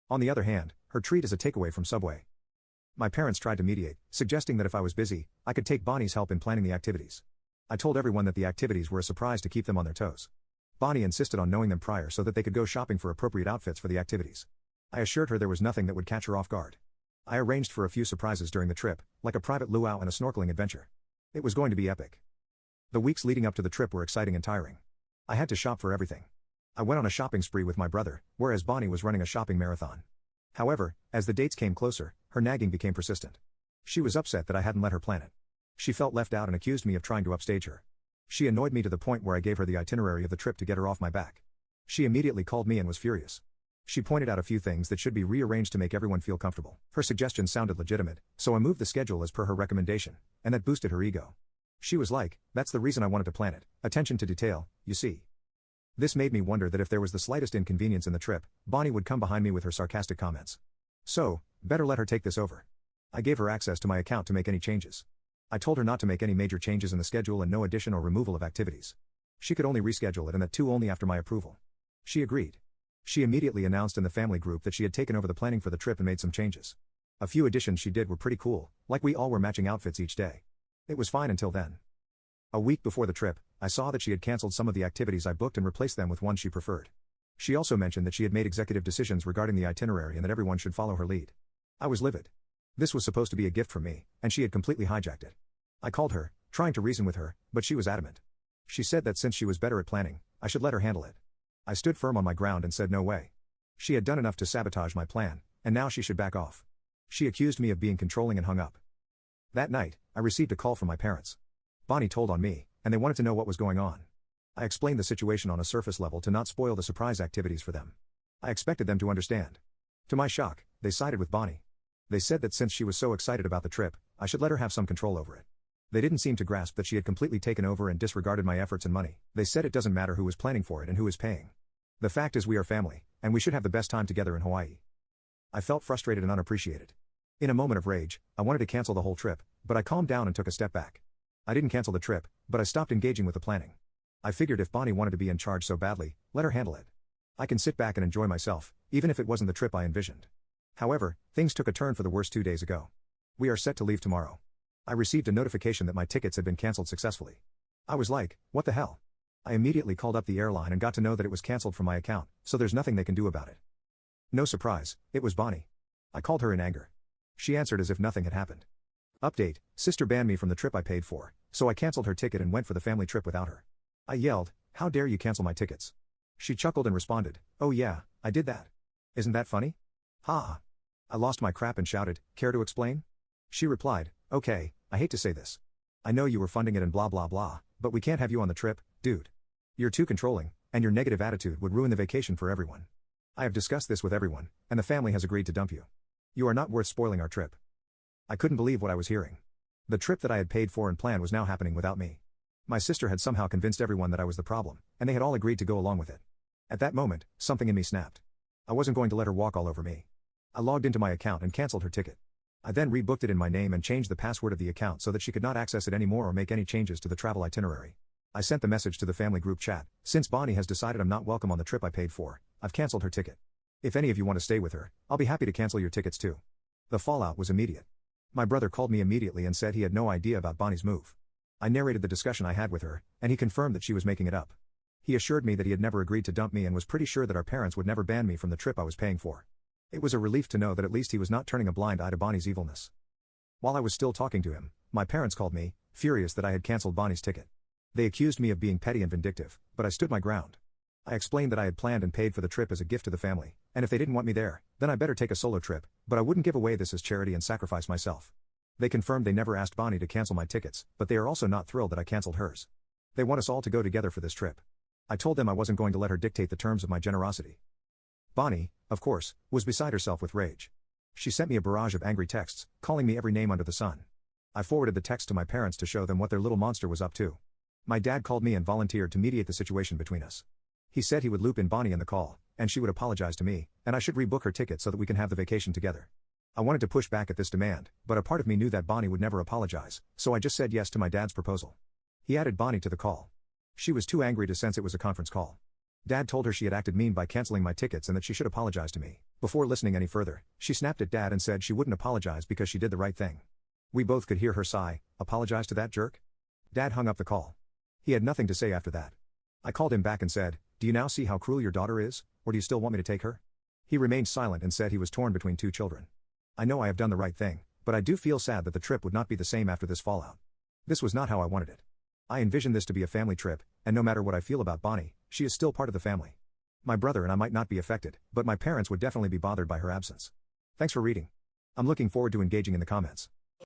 On the other hand, her treat is a takeaway from Subway. My parents tried to mediate, suggesting that if I was busy, I could take Bonnie's help in planning the activities. I told everyone that the activities were a surprise to keep them on their toes. Bonnie insisted on knowing them prior so that they could go shopping for appropriate outfits for the activities. I assured her there was nothing that would catch her off guard. I arranged for a few surprises during the trip, like a private luau and a snorkeling adventure. It was going to be epic. The weeks leading up to the trip were exciting and tiring. I had to shop for everything. I went on a shopping spree with my brother, whereas Bonnie was running a shopping marathon. However, as the dates came closer, her nagging became persistent. She was upset that I hadn't let her plan it. She felt left out and accused me of trying to upstage her. She annoyed me to the point where I gave her the itinerary of the trip to get her off my back. She immediately called me and was furious. She pointed out a few things that should be rearranged to make everyone feel comfortable. Her suggestions sounded legitimate, so I moved the schedule as per her recommendation, and that boosted her ego. She was like, "That's the reason I wanted to plan it, attention to detail, you see." This made me wonder that if there was the slightest inconvenience in the trip, Bonnie would come behind me with her sarcastic comments. So, better let her take this over. I gave her access to my account to make any changes. I told her not to make any major changes in the schedule and no addition or removal of activities. She could only reschedule it, and that too only after my approval. She agreed. She immediately announced in the family group that she had taken over the planning for the trip and made some changes. A few additions she did were pretty cool, like we all were matching outfits each day. It was fine until then. A week before the trip, I saw that she had cancelled some of the activities I booked and replaced them with ones she preferred. She also mentioned that she had made executive decisions regarding the itinerary and that everyone should follow her lead. I was livid. This was supposed to be a gift from me, and she had completely hijacked it. I called her, trying to reason with her, but she was adamant. She said that since she was better at planning, I should let her handle it. I stood firm on my ground and said no way. She had done enough to sabotage my plan, and now she should back off. She accused me of being controlling and hung up. That night, I received a call from my parents. Bonnie told on me, and they wanted to know what was going on. I explained the situation on a surface level to not spoil the surprise activities for them. I expected them to understand. To my shock, they sided with Bonnie. They said that since she was so excited about the trip, I should let her have some control over it. They didn't seem to grasp that she had completely taken over and disregarded my efforts and money. They said it doesn't matter who was planning for it and who is paying. The fact is we are family, and we should have the best time together in Hawaii. I felt frustrated and unappreciated. In a moment of rage, I wanted to cancel the whole trip, but I calmed down and took a step back. I didn't cancel the trip, but I stopped engaging with the planning. I figured if Bonnie wanted to be in charge so badly, let her handle it. I can sit back and enjoy myself, even if it wasn't the trip I envisioned. However, things took a turn for the worse 2 days ago. We are set to leave tomorrow. I received a notification that my tickets had been cancelled successfully. I was like, what the hell? I immediately called up the airline and got to know that it was cancelled from my account, so there's nothing they can do about it. No surprise, it was Bonnie. I called her in anger. She answered as if nothing had happened. Update, sister banned me from the trip I paid for, so I cancelled her ticket and went for the family trip without her. I yelled, how dare you cancel my tickets? She chuckled and responded, oh yeah, I did that. Isn't that funny? Ha. I lost my crap and shouted, care to explain? She replied, okay, I hate to say this. I know you were funding it and blah blah blah, but we can't have you on the trip, dude. You're too controlling, and your negative attitude would ruin the vacation for everyone. I have discussed this with everyone, and the family has agreed to dump you. You are not worth spoiling our trip. I couldn't believe what I was hearing. The trip that I had paid for and planned was now happening without me. My sister had somehow convinced everyone that I was the problem, and they had all agreed to go along with it. At that moment, something in me snapped. I wasn't going to let her walk all over me. I logged into my account and cancelled her ticket. I then rebooked it in my name and changed the password of the account so that she could not access it anymore or make any changes to the travel itinerary. I sent the message to the family group chat, since Bonnie has decided I'm not welcome on the trip I paid for, I've cancelled her ticket. If any of you want to stay with her, I'll be happy to cancel your tickets too. The fallout was immediate. My brother called me immediately and said he had no idea about Bonnie's move. I narrated the discussion I had with her, and he confirmed that she was making it up. He assured me that he had never agreed to dump me and was pretty sure that our parents would never ban me from the trip I was paying for. It was a relief to know that at least he was not turning a blind eye to Bonnie's evilness. While I was still talking to him, my parents called me, furious that I had cancelled Bonnie's ticket. They accused me of being petty and vindictive, but I stood my ground. I explained that I had planned and paid for the trip as a gift to the family, and if they didn't want me there, then I better take a solo trip, but I wouldn't give away this as charity and sacrifice myself. They confirmed they never asked Bonnie to cancel my tickets, but they are also not thrilled that I cancelled hers. They want us all to go together for this trip. I told them I wasn't going to let her dictate the terms of my generosity. Bonnie, of course, was beside herself with rage. She sent me a barrage of angry texts, calling me every name under the sun. I forwarded the text to my parents to show them what their little monster was up to. My dad called me and volunteered to mediate the situation between us. He said he would loop in Bonnie in the call, and she would apologize to me, and I should rebook her ticket so that we can have the vacation together. I wanted to push back at this demand, but a part of me knew that Bonnie would never apologize, so I just said yes to my dad's proposal. He added Bonnie to the call. She was too angry to sense it was a conference call. Dad told her she had acted mean by canceling my tickets and that she should apologize to me. Before listening any further, she snapped at Dad and said she wouldn't apologize because she did the right thing. We both could hear her sigh, apologize to that jerk? Dad hung up the call. He had nothing to say after that. I called him back and said, do you now see how cruel your daughter is, or do you still want me to take her? He remained silent and said he was torn between two children. I know I have done the right thing, but I do feel sad that the trip would not be the same after this fallout. This was not how I wanted it. I envisioned this to be a family trip, and no matter what I feel about Bonnie, she is still part of the family. My brother and I might not be affected, but my parents would definitely be bothered by her absence. Thanks for reading. I'm looking forward to engaging in the comments.